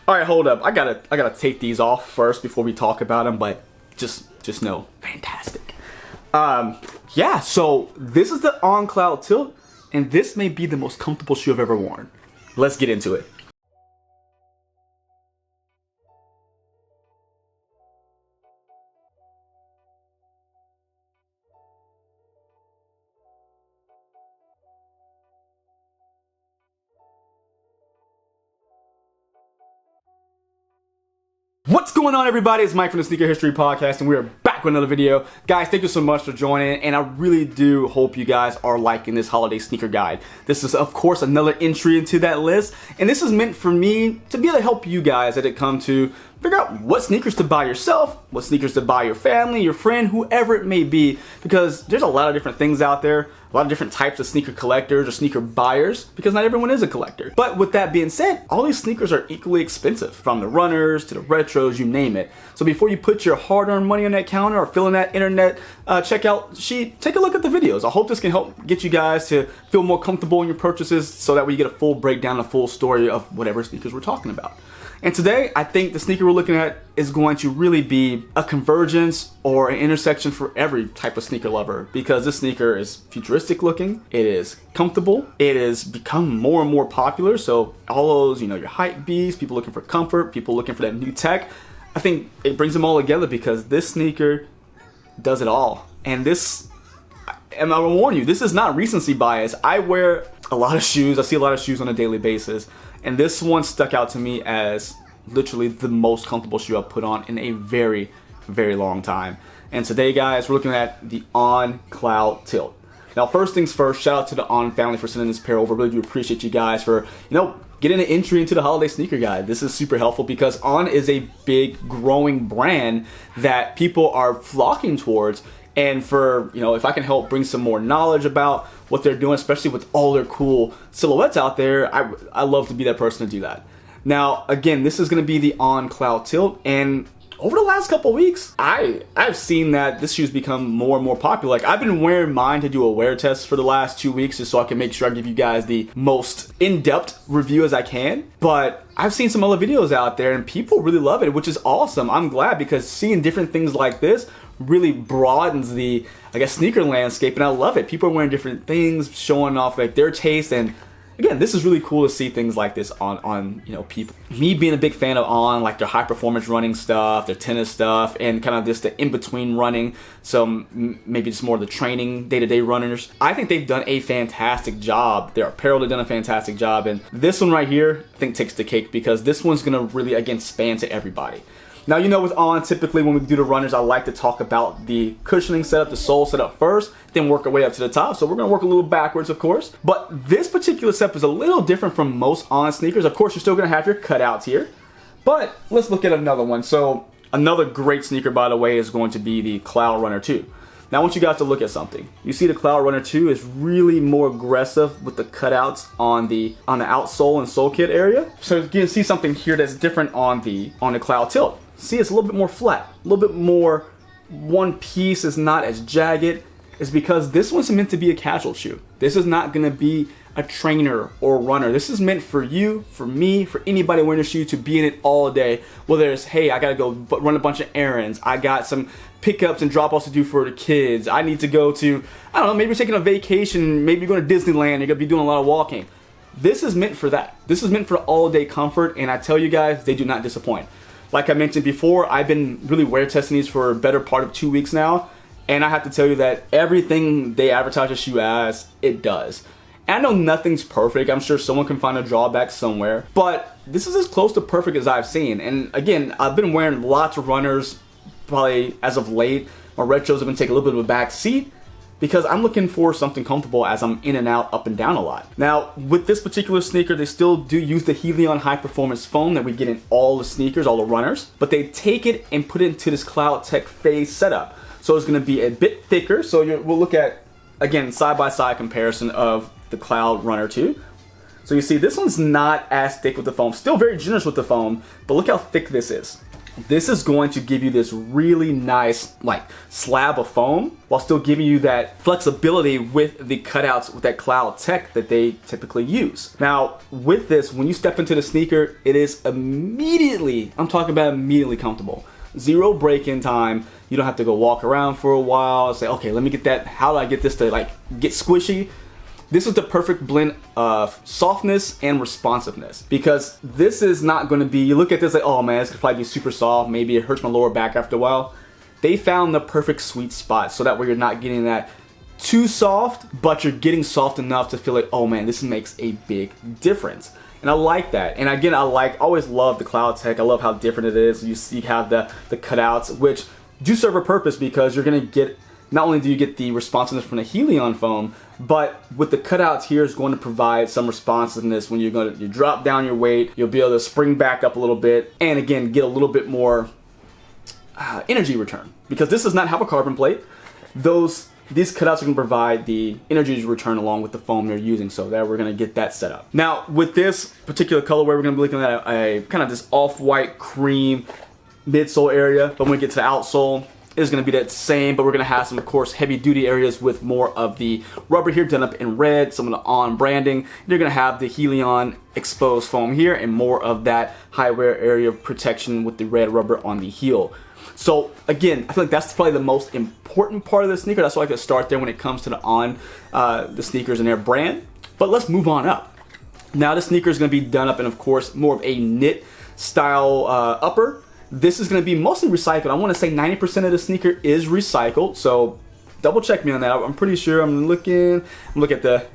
All right, hold up. I gotta take these off first before we talk about them. But just know, fantastic. Yeah. So this is the On Cloudtilt, and this may be the most comfortable shoe I've ever worn. Let's get into it. What's going on, everybody? It's Mike from the Sneaker History Podcast, and we are back with another video. Guys, thank you so much for joining, and I really do hope you guys are liking this holiday sneaker guide. This is, of course, another entry into that list, and this is meant for me to be able to help you guys as it comes to figure out what sneakers to buy yourself, what sneakers to buy your family, your friend, whoever it may be, because there's a lot of different things out there, a lot of different types of sneaker collectors or sneaker buyers, because not everyone is a collector. But with that being said, all these sneakers are equally expensive, from the runners to the retros, you name it. So before you put your hard-earned money on that counter or fill in that internet checkout sheet, take a look at the videos. I hope this can help get you guys to feel more comfortable in your purchases, so that way you get a full breakdown, a full story of whatever sneakers we're talking about. And today, I think the sneaker we're looking at is going to really be a convergence or an intersection for every type of sneaker lover, because this sneaker is futuristic looking, it is comfortable, it has become more and more popular. So all those, your hype beasts, people looking for comfort, people looking for that new tech, I think it brings them all together, because this sneaker does it all. And this, and I will warn you, this is not recency bias. I wear a lot of shoes, I see a lot of shoes on a daily basis, and this one stuck out to me as literally the most comfortable shoe I've put on in a very, very long time. And today, guys, we're looking at the On Cloudtilt. Now, first things first, shout out to the On family for sending this pair over. Really do appreciate you guys for, getting an entry into the holiday sneaker guide. This is super helpful, because On is a big, growing brand that people are flocking towards. And for, if I can help bring some more knowledge about what they're doing, especially with all their cool silhouettes out there, I love to be that person to do that. Now, again, this is going to be the On Cloudtilt, and over the last couple weeks, I've seen that this shoe's become more and more popular. Like, I've been wearing mine to do a wear test for the last 2 weeks, just so I can make sure I give you guys the most in-depth review as I can. But I've seen some other videos out there, and people really love it, which is awesome. I'm glad, because seeing different things like this really broadens the, sneaker landscape, and I love it. People are wearing different things, showing off their taste, and again, this is really cool to see things like this on people. Me being a big fan of On, their high performance running stuff, their tennis stuff, and kind of just the in-between running, so maybe just more of the training day-to-day runners. I think they've done a fantastic job. Their apparel, they've done a fantastic job, and this one right here, I think takes the cake, because this one's gonna really, again, span to everybody. Now, with On, typically when we do the runners, I like to talk about the cushioning setup, the sole setup first, then work our way up to the top. So we're going to work a little backwards, of course. But this particular setup is a little different from most On sneakers. Of course, you're still going to have your cutouts here. But let's look at another one. So another great sneaker, by the way, is going to be the Cloud Runner 2. Now, I want you guys to look at something. You see the Cloud Runner 2 is really more aggressive with the cutouts on the outsole and sole kit area. So you can see something here that's different on the Cloudtilt. See, it's a little bit more flat, a little bit more one piece, is not as jagged. It's because this one's meant to be a casual shoe. This is not going to be a trainer or runner. This is meant for you, for me, for anybody wearing a shoe to be in it all day. Whether it's, hey, I got to go run a bunch of errands. I got some pickups and drop-offs to do for the kids. I need to go to, I don't know, maybe you're taking a vacation, maybe you're going to Disneyland, you're going to be doing a lot of walking. This is meant for that. This is meant for all-day comfort, and I tell you guys, they do not disappoint. Like I mentioned before, I've been really wear testing these for a better part of 2 weeks now, and I have to tell you that everything they advertise the shoe as, it does. And I know nothing's perfect. I'm sure someone can find a drawback somewhere, but this is as close to perfect as I've seen. And again, I've been wearing lots of runners probably as of late. My retros have been taking a little bit of a back seat, because I'm looking for something comfortable as I'm in and out, up and down a lot. Now, with this particular sneaker, they still do use the Helion high performance foam that we get in all the sneakers, all the runners, but they take it and put it into this Cloud Tech phase setup. So it's gonna be a bit thicker. So we'll look at, again, side-by-side comparison of the Cloud Runner 2. So you see, this one's not as thick with the foam, still very generous with the foam, but look how thick this is. this is going to give you this really nice like slab of foam while still giving you that flexibility with the cutouts with that Cloud tech that they typically use. Now with this, when you step into the sneaker, it is immediately, I'm talking about immediately comfortable. Zero break-in time. You don't have to go walk around for a while, say, okay, let me get that, how do I get this to like get squishy? This is the perfect blend of softness and responsiveness, because this is not going to be, you look at this like, oh man, this could probably be super soft, maybe it hurts my lower back after a while. They found the perfect sweet spot so that way you're not getting that too soft, but you're getting soft enough to feel like, oh man, this makes a big difference. And I like that. And again, always love the Cloud tech. I love how different it is. You have the cutouts, which do serve a purpose, because you're gonna get, not only do you get the responsiveness from the Helion foam, but with the cutouts here is going to provide some responsiveness when you drop down your weight. You'll be able to spring back up a little bit, and again, get a little bit more energy return, because this does not have a carbon plate. These cutouts are going to provide the energy return along with the foam they're using, so that we're going to get that set up. Now, with this particular colorway, we're going to be looking at a kind of this off-white cream midsole area, but when we get to the outsole, it's going to be that same, but we're going to have some, of course, heavy-duty areas with more of the rubber here done up in red, some of the On branding. You're going to have the Helion exposed foam here, and more of that high wear area of protection with the red rubber on the heel. So again, I feel like that's probably the most important part of the sneaker. That's why I could start there when it comes to the On, the sneakers and their brand. But let's move on up. Now the sneaker is going to be done up in, of course, more of a knit style upper. This is going to be mostly recycled. I want to say 90% of the sneaker is recycled. So double check me on that. I'm pretty sure. I'm looking at the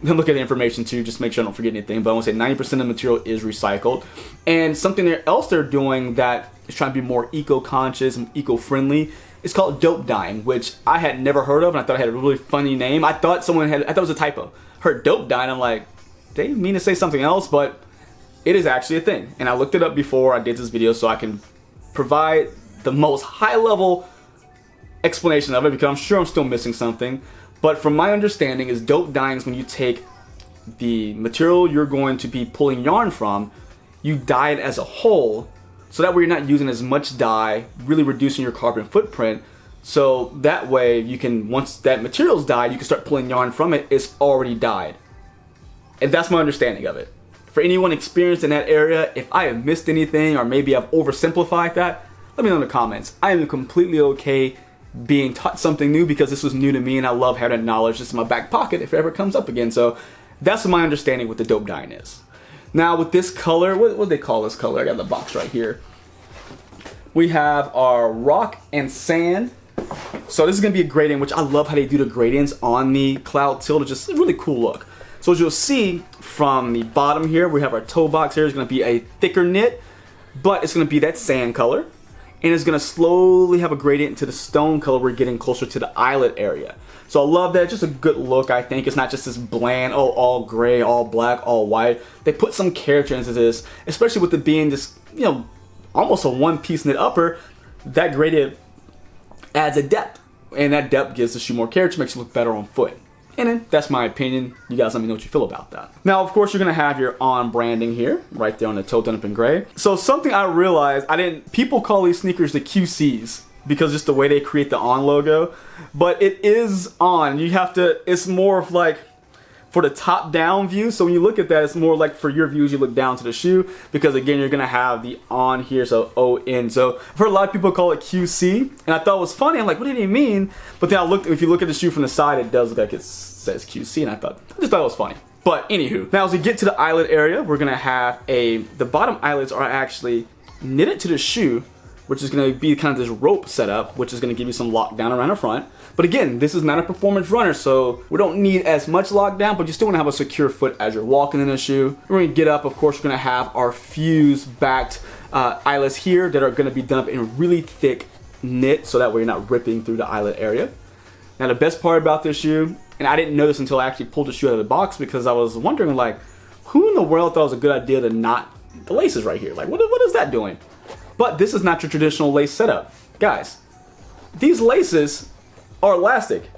look at the information too, just make sure I don't forget anything. But I want to say 90% of the material is recycled. And something else they're doing that is trying to be more eco-conscious and eco-friendly. It's called dope dyeing, which I had never heard of, and I thought it had a really funny name. I thought it was a typo. Heard dope dyeing, I'm like, they mean to say something else, but it is actually a thing. And I looked it up before I did this video so I can provide the most high-level explanation of it, because I'm sure I'm still missing something. But from my understanding, is dope dyeing is when you take the material you're going to be pulling yarn from, you dye it as a whole, so that way you're not using as much dye, really reducing your carbon footprint. So that way you can, once that material's dyed, you can start pulling yarn from it, it's already dyed. And that's my understanding of it. For anyone experienced in that area, if I have missed anything or maybe I've oversimplified that, let me know in the comments. I am completely okay being taught something new, because this was new to me and I love having that knowledge just in my back pocket if it ever comes up again. So that's what my understanding with the dope dyeing is. Now with this color, what do they call this color? I got the box right here. We have our rock and sand. So this is going to be a gradient, which I love how they do the gradients on the Cloudtilt. It's just a really cool look. So as you'll see from the bottom here, we have our toe box here. It's going to be a thicker knit, but it's going to be that sand color. And it's going to slowly have a gradient to the stone color. We're getting closer to the eyelet area. So I love that. It's just a good look, I think. It's not just this bland, oh, all gray, all black, all white. They put some character into this, especially with it being this, almost a one-piece knit upper. That gradient adds a depth. And that depth gives the shoe more character, makes it look better on foot. And then, that's my opinion. You guys let me know what you feel about that. Now, of course, you're going to have your On branding here, right there on the toe done up in gray. So something I realized, people call these sneakers the QCs because just the way they create the On logo. But it is On. You have to, it's more of like for the top down view. So when you look at that, it's more like for your views, you look down to the shoe, because again, you're going to have the On here, so O-N. So I've heard a lot of people call it QC, and I thought it was funny. I'm like, what did he mean? But then if you look at the shoe from the side, it does look like it says QC, and I just thought it was funny. But anywho, now as we get to the eyelet area, we're going to have the bottom eyelets are actually knitted to the shoe, which is going to be kind of this rope setup, which is going to give you some lockdown around the front. But again, this is not a performance runner, so we don't need as much lockdown, but you still want to have a secure foot as you're walking in the shoe. We're going to get up, of course, we're going to have our fuse-backed eyelets here that are going to be done up in really thick knit, so that way you're not ripping through the eyelet area. Now the best part about this shoe, and I didn't know this until I actually pulled the shoe out of the box, because I was wondering, like, who in the world thought it was a good idea to knot the laces right here? Like, what is that doing? But this is not your traditional lace setup. Guys, these laces are elastic.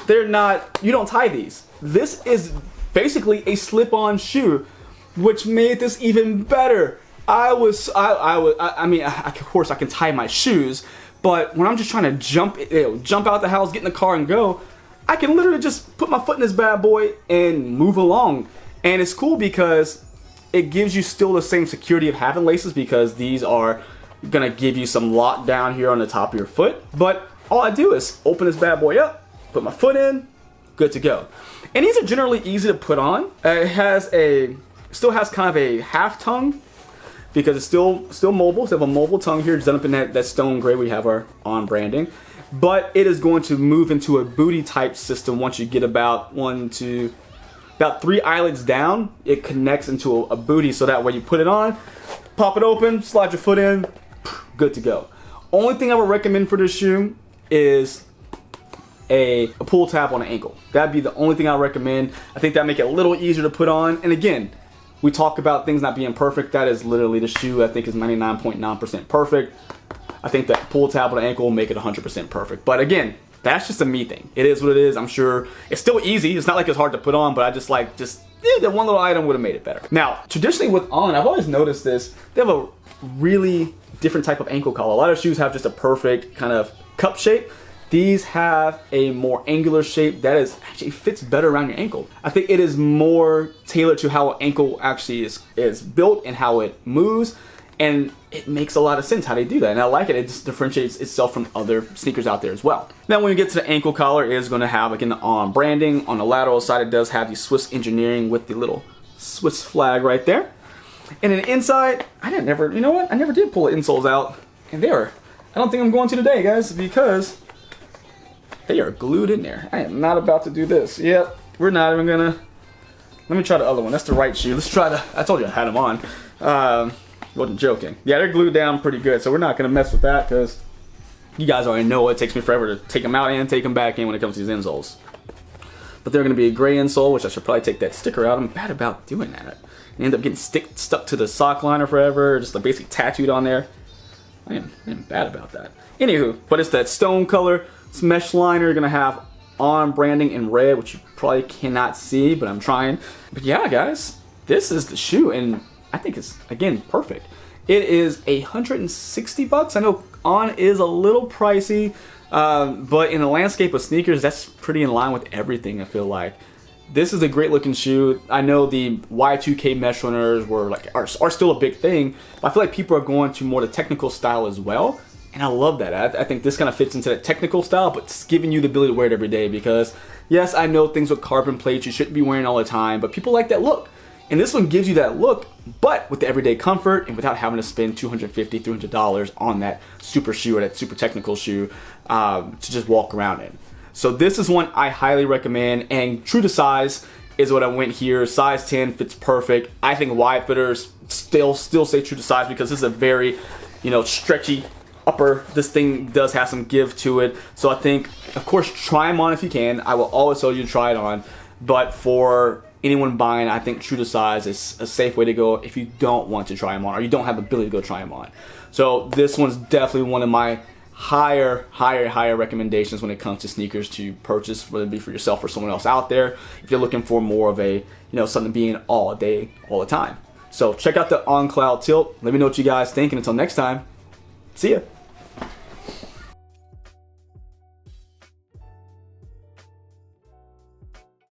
They're not, you don't tie these. This is basically a slip-on shoe, which made this even better. I mean, of course I can tie my shoes, but when I'm just trying to jump out the house, get in the car and go, I can literally just put my foot in this bad boy and move along. And it's cool because it gives you still the same security of having laces, because these are gonna give you some lockdown here on the top of your foot. But all I do is open this bad boy up, put my foot in, good to go. And these are generally easy to put on. It still has kind of a half tongue, because it's still mobile. So I have a mobile tongue here, done up in that stone gray we have our On branding. But it is going to move into a booty type system once you get about 3 eyelids down. It connects into a booty, so that way you put it on, pop it open, slide your foot in, good to go. Only thing I would recommend for this shoe is a pull tab on the ankle. That'd be the only thing I recommend. I think that'd make it a little easier to put on. And again, we talk about things not being perfect. That is literally the shoe, I think, is 99.9% perfect. I think that pull tab on the ankle will make it 100% perfect. But again, that's just a me thing. It is what it is. I'm sure it's still easy. It's not like it's hard to put on, but I just that one little item would have made it better. Now, traditionally with On, I've always noticed this. They have a really different type of ankle collar. A lot of shoes have just a perfect kind of cup shape. These have a more angular shape that actually fits better around your ankle. I think it is more tailored to how an ankle actually is built and how it moves, and it makes a lot of sense how they do that. And I like it. It just differentiates itself from other sneakers out there as well. Now, when you get to the ankle collar, it is going to have, again, the On branding. On the lateral side, it does have the Swiss engineering with the little Swiss flag right there. And then inside, I never did pull the insoles out. And I don't think I'm going to today, guys, because they are glued in there. I am not about to do this. Yep, we're not even gonna. Let me try the other one. That's the right shoe. Let's try I told you I had them on. Wasn't joking. Yeah, they're glued down pretty good, so we're not gonna mess with that, because you guys already know it takes me forever to take them out and take them back in when it comes to these insoles. But they're gonna be a gray insole, which I should probably take that sticker out. I'm bad about doing that. I end up getting stuck to the sock liner forever, just like basically tattooed on there. I am bad about that. Anywho, but it's that stone color. This mesh liner. You're gonna have On branding in red, which you probably cannot see, but I'm trying. But yeah, guys, this is the shoe, and I think it's, again, perfect. It is $160. I know On is a little pricey, but in the landscape of sneakers, that's pretty in line with everything, I feel like. This is a great looking shoe. I know the Y2K mesh runners are still a big thing, but I feel like people are going to more the technical style as well. And I love that. I think this kind of fits into that technical style, but it's giving you the ability to wear it every day, because yes, I know things with carbon plates you shouldn't be wearing all the time, but people like that look. And this one gives you that look, but with the everyday comfort and without having to spend $250, $300 on that super shoe or that super technical shoe to just walk around in. So this is one I highly recommend, and true to size is what I went here. Size 10 fits perfect. I think wide fitters still say true to size, because this is a very, stretchy upper. This thing does have some give to it. So I think, of course, try them on if you can. I will always tell you to try it on. But for anyone buying, I think true to size is a safe way to go if you don't want to try them on, or you don't have the ability to go try them on. So this one's definitely one of my higher recommendations when it comes to sneakers to purchase, whether it be for yourself or someone else out there, if you're looking for more of a, something being all day, all the time. So check out the On Cloudtilt. Let me know what you guys think, and until next time, see ya.